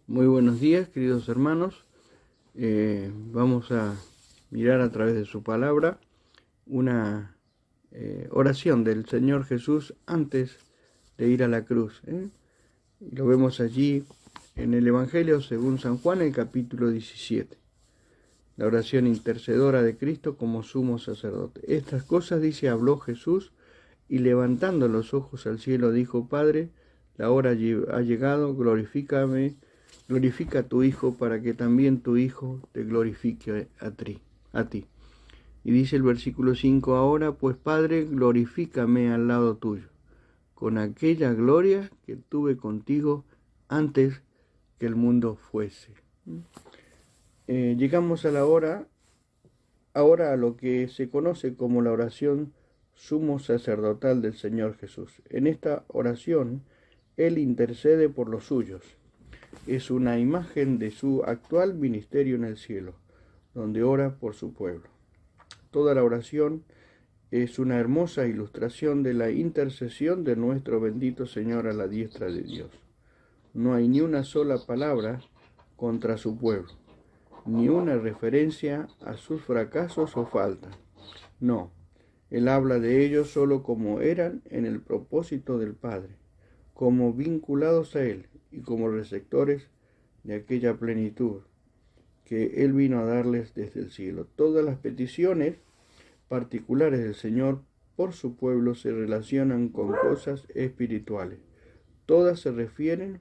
Muy buenos días, queridos hermanos. Vamos a mirar a través de su palabra una oración del Señor Jesús antes de ir a la cruz. Y lo vemos allí en el Evangelio según San Juan, el capítulo 17. La oración intercedora de Cristo como sumo sacerdote. Estas cosas, dice, habló Jesús y levantando los ojos al cielo dijo: Padre, la hora ha llegado, glorifica a tu Hijo para que también tu Hijo te glorifique a ti. Y dice el versículo 5: Ahora pues, Padre, glorifícame al lado tuyo, con aquella gloria que tuve contigo antes que el mundo fuese. Llegamos a la hora, ahora a lo que se conoce como la oración sumo sacerdotal del Señor Jesús. En esta oración, Él intercede por los suyos. Es una imagen de su actual ministerio en el cielo, donde ora por su pueblo. Toda la oración es una hermosa ilustración de la intercesión de nuestro bendito Señor a la diestra de Dios. No hay ni una sola palabra contra su pueblo, ni una referencia a sus fracasos o faltas. No, Él habla de ellos solo como eran en el propósito del Padre, como vinculados a Él y como receptores de aquella plenitud que Él vino a darles desde el cielo. Todas las peticiones particulares del Señor por su pueblo se relacionan con cosas espirituales. Todas se refieren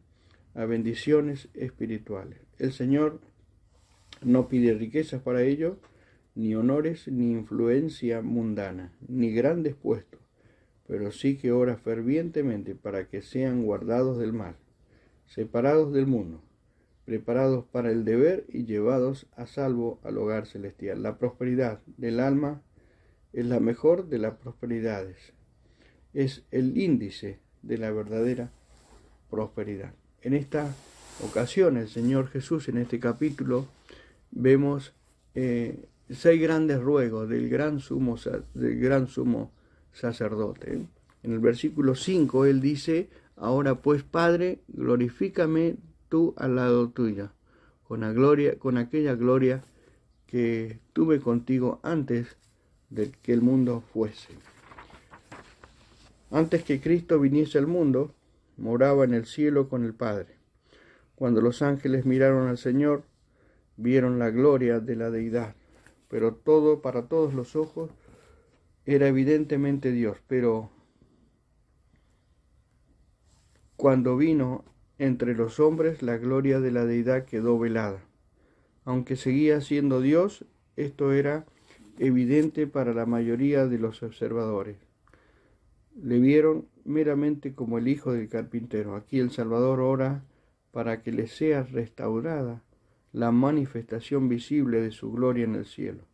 a bendiciones espirituales. El Señor no pide riquezas para ello, ni honores, ni influencia mundana, ni grandes puestos, pero sí que ora fervientemente para que sean guardados del mal, separados del mundo, preparados para el deber y llevados a salvo al hogar celestial. La prosperidad del alma es la mejor de las prosperidades. Es el índice de la verdadera prosperidad. En esta ocasión, el Señor Jesús, en este capítulo, vemos 6 grandes ruegos del gran sumo sacerdote. En el versículo 5 Él dice: Ahora pues, Padre, glorifícame tú al lado tuyo, con aquella gloria que tuve contigo antes de que el mundo fuese. Antes que Cristo viniese al mundo, moraba en el cielo con el Padre. Cuando los ángeles miraron al Señor, vieron la gloria de la deidad, pero para todos los ojos, era evidentemente Dios. Pero cuando vino entre los hombres, la gloria de la deidad quedó velada. Aunque seguía siendo Dios, esto era evidente para la mayoría de los observadores. Le vieron meramente como el hijo del carpintero. Aquí el Salvador ora para que le sea restaurada la manifestación visible de su gloria en el cielo.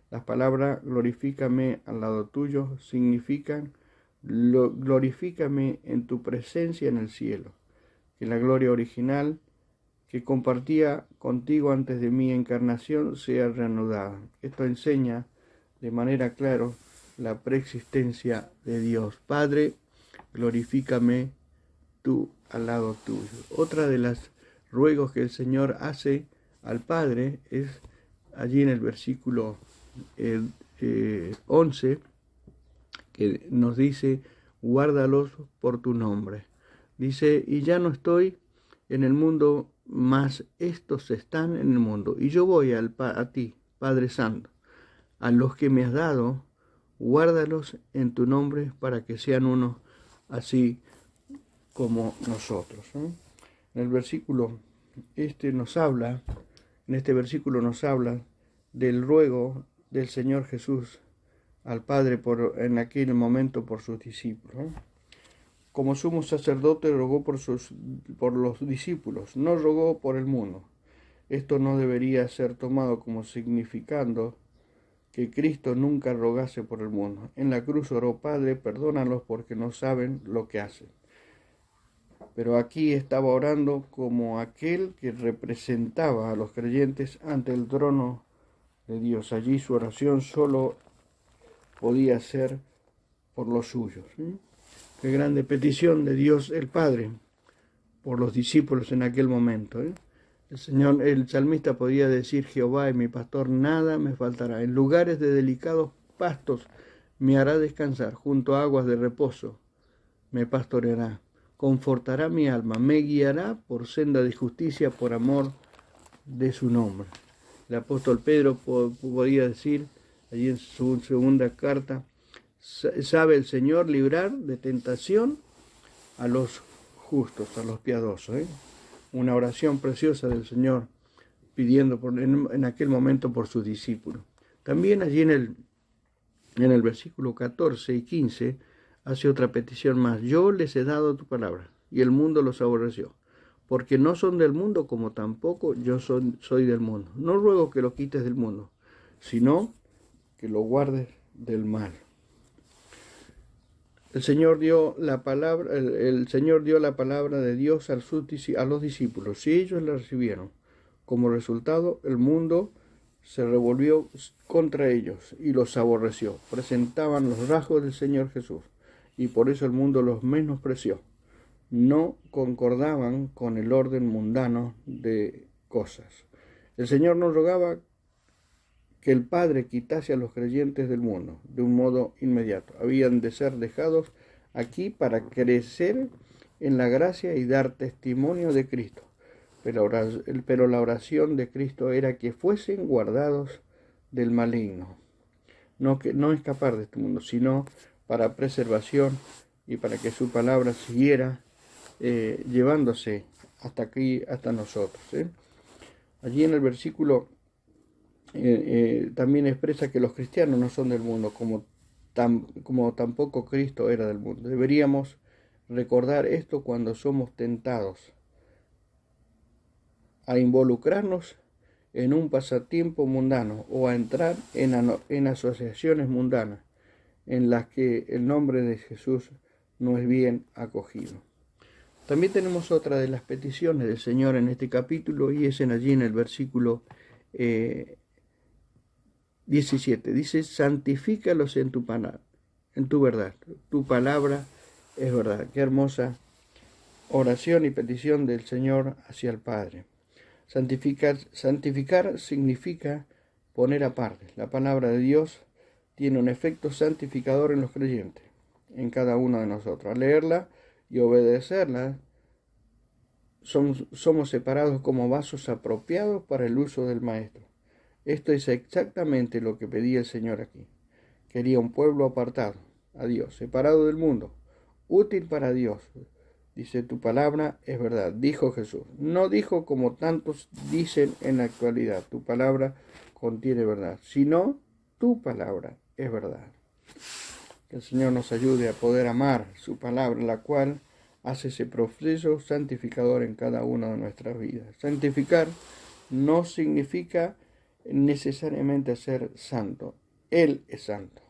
Las palabras glorifícame al lado tuyo significan glorifícame en tu presencia en el cielo, que la gloria original que compartía contigo antes de mi encarnación sea reanudada. Esto enseña de manera clara la preexistencia de Dios. Padre, glorifícame tú al lado tuyo. Otra de las ruegos que el Señor hace al Padre es allí en el versículo 11, que nos dice: guárdalos por tu nombre. Dice: y ya no estoy en el mundo, mas estos están en el mundo, y yo voy a ti, Padre Santo. A los que me has dado, guárdalos en tu nombre, para que sean uno, así como nosotros. En el versículo en este versículo nos habla del ruego del Señor Jesús al Padre en aquel momento por sus discípulos. Como sumo sacerdote rogó por los discípulos, no rogó por el mundo. Esto no debería ser tomado como significando que Cristo nunca rogase por el mundo. En la cruz oró: Padre, perdónalos porque no saben lo que hacen. Pero aquí estaba orando como aquel que representaba a los creyentes ante el trono de Dios. Allí su oración solo podía ser por los suyos. Qué grande petición de Dios el Padre por los discípulos en aquel momento. El salmista podía decir: Jehová es mi pastor, nada me faltará. En lugares de delicados pastos me hará descansar, junto a aguas de reposo me pastoreará. Confortará mi alma, me guiará por senda de justicia por amor de su nombre. El apóstol Pedro podía decir allí en su segunda carta: sabe el Señor librar de tentación a los justos, a los piadosos. Una oración preciosa del Señor pidiendo en aquel momento por sus discípulos. También allí en el versículo 14 y 15 hace otra petición más: yo les he dado tu palabra y el mundo los aborreció, porque no son del mundo como tampoco yo soy del mundo. No ruego que lo quites del mundo, sino que lo guardes del mal. El Señor dio la palabra de Dios a los discípulos, y ellos la recibieron. Como resultado, el mundo se revolvió contra ellos y los aborreció. Presentaban los rasgos del Señor Jesús, y por eso el mundo los menospreció. No concordaban con el orden mundano de cosas. El Señor nos rogaba que el Padre quitase a los creyentes del mundo de un modo inmediato. Habían de ser dejados aquí para crecer en la gracia y dar testimonio de Cristo. Pero la oración de Cristo era que fuesen guardados del maligno. No escapar de este mundo, sino para preservación y para que su palabra siguiera llevándose hasta aquí, hasta nosotros. Allí en el versículo también expresa que los cristianos no son del mundo, como tampoco Cristo era del mundo. Deberíamos recordar esto cuando somos tentados a involucrarnos en un pasatiempo mundano o a entrar en asociaciones mundanas en las que el nombre de Jesús no es bien acogido. También tenemos otra de las peticiones del Señor en este capítulo, y es allí en el versículo 17. Dice: santifícalos en tu verdad. Tu palabra es verdad. Qué hermosa oración y petición del Señor hacia el Padre. Santificar significa poner aparte. La palabra de Dios tiene un efecto santificador en los creyentes, en cada uno de nosotros. Al leerla y obedecerla, somos separados como vasos apropiados para el uso del Maestro. Esto es exactamente lo que pedía el Señor aquí. Quería un pueblo apartado a Dios, separado del mundo, útil para Dios. Dice: tu palabra es verdad, dijo Jesús. No dijo como tantos dicen en la actualidad: tu palabra contiene verdad, sino tu palabra es verdad. Que el Señor nos ayude a poder amar su palabra, la cual hace ese proceso santificador en cada una de nuestras vidas. Santificar no significa necesariamente ser santo. Él es santo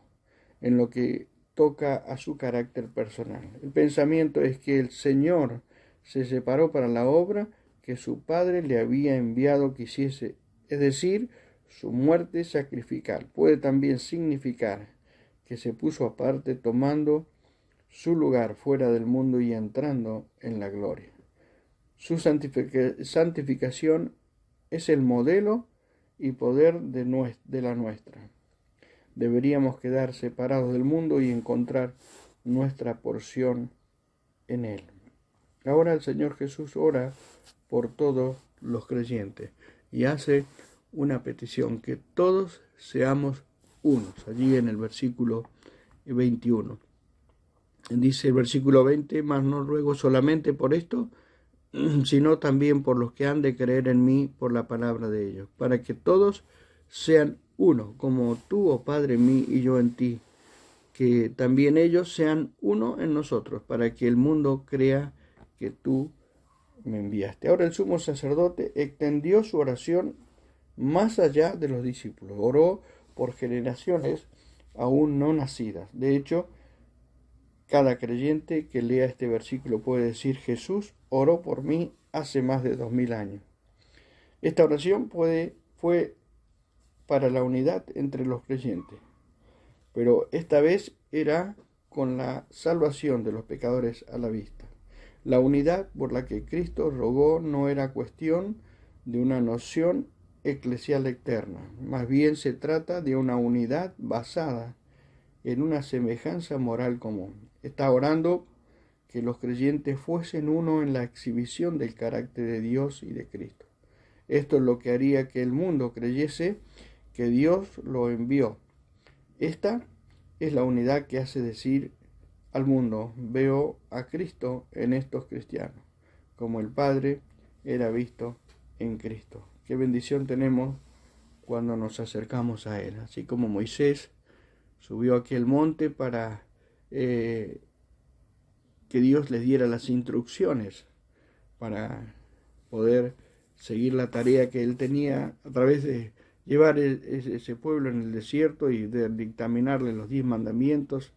en lo que toca a su carácter personal. El pensamiento es que el Señor se separó para la obra que su Padre le había enviado que hiciese, es decir, su muerte sacrificial. Puede también significar que se puso aparte, tomando su lugar fuera del mundo y entrando en la gloria. Su santificación es el modelo y poder de la nuestra. Deberíamos quedar separados del mundo y encontrar nuestra porción en Él. Ahora el Señor Jesús ora por todos los creyentes y hace una petición: que todos seamos unos. Allí en el versículo 21. Dice el versículo 20: mas no ruego solamente por esto, sino también por los que han de creer en mí por la palabra de ellos, para que todos sean uno, como tú, oh Padre, en mí y yo en ti, que también ellos sean uno en nosotros, para que el mundo crea que tú me enviaste. Ahora el sumo sacerdote extendió su oración más allá de los discípulos. Oró por generaciones aún no nacidas. De hecho, cada creyente que lea este versículo puede decir: Jesús oró por mí hace más de 2000 años. Esta oración fue para la unidad entre los creyentes, pero esta vez era con la salvación de los pecadores a la vista. La unidad por la que Cristo rogó no era cuestión de una noción eclesial externa. Más bien se trata de una unidad basada en una semejanza moral común. Está orando que los creyentes fuesen uno en la exhibición del carácter de Dios y de Cristo. Esto es lo que haría que el mundo creyese que Dios lo envió. Esta es la unidad que hace decir al mundo: veo a Cristo en estos cristianos, como el Padre era visto en Cristo. Qué bendición tenemos cuando nos acercamos a Él. Así como Moisés subió aquí al monte para que Dios les diera las instrucciones para poder seguir la tarea que él tenía a través de llevar ese pueblo en el desierto y de dictaminarle los 10 mandamientos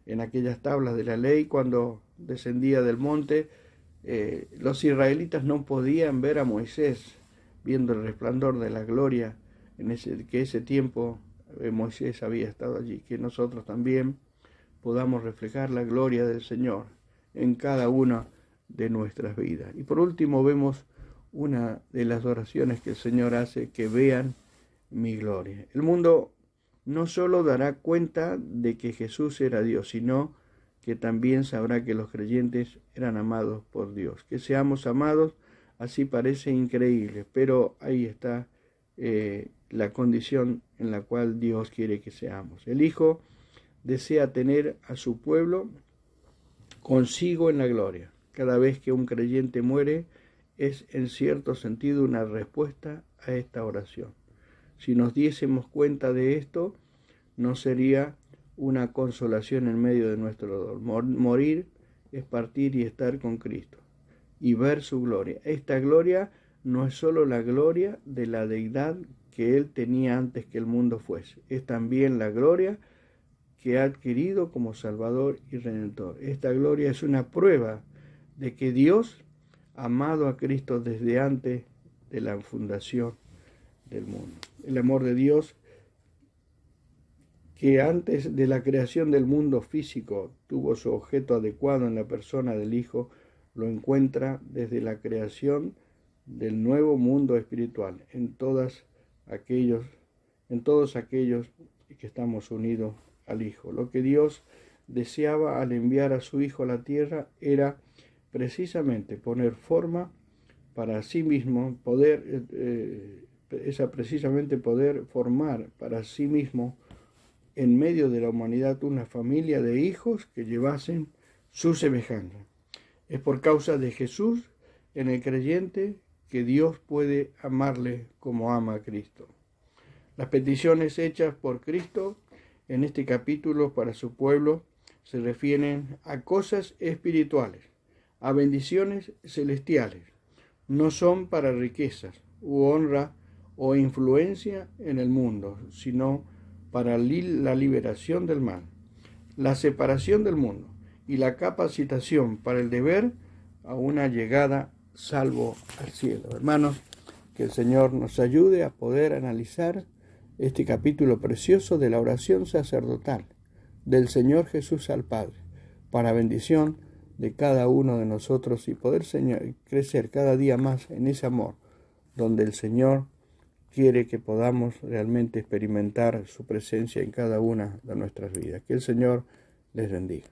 en aquellas tablas de la ley. Cuando descendía del monte, los israelitas no podían ver a Moisés viendo el resplandor de la gloria en ese tiempo Moisés había estado allí. Que nosotros también podamos reflejar la gloria del Señor en cada una de nuestras vidas. Y por último vemos una de las oraciones que el Señor hace: que vean mi gloria. El mundo no solo dará cuenta de que Jesús era Dios, sino que también sabrá que los creyentes eran amados por Dios. Que seamos amados, así parece increíble, pero ahí está la condición en la cual Dios quiere que seamos. El Hijo desea tener a su pueblo consigo en la gloria. Cada vez que un creyente muere, es en cierto sentido una respuesta a esta oración. Si nos diésemos cuenta de esto, no sería una consolación en medio de nuestro dolor. Morir es partir y estar con Cristo y ver su gloria. Esta gloria no es solo la gloria de la deidad que Él tenía antes que el mundo fuese, es también la gloria que ha adquirido como Salvador y Redentor. Esta gloria es una prueba de que Dios ha amado a Cristo desde antes de la fundación del mundo. El amor de Dios, que antes de la creación del mundo físico tuvo su objeto adecuado en la persona del Hijo, lo encuentra desde la creación del nuevo mundo espiritual, en todos aquellos que estamos unidos al Hijo. Lo que Dios deseaba al enviar a su Hijo a la tierra era precisamente poner forma para sí mismo, poder formar para sí mismo en medio de la humanidad una familia de hijos que llevasen su semejanza. Es por causa de Jesús en el creyente que Dios puede amarle como ama a Cristo. Las peticiones hechas por Cristo en este capítulo para su pueblo se refieren a cosas espirituales, a bendiciones celestiales. No son para riquezas u honra o influencia en el mundo, sino para la liberación del mal, la separación del mundo y la capacitación para el deber a una llegada salvo al cielo. Hermanos, que el Señor nos ayude a poder analizar este capítulo precioso de la oración sacerdotal del Señor Jesús al Padre, para bendición de cada uno de nosotros y poder crecer cada día más en ese amor, donde el Señor quiere que podamos realmente experimentar su presencia en cada una de nuestras vidas. Que el Señor les bendiga.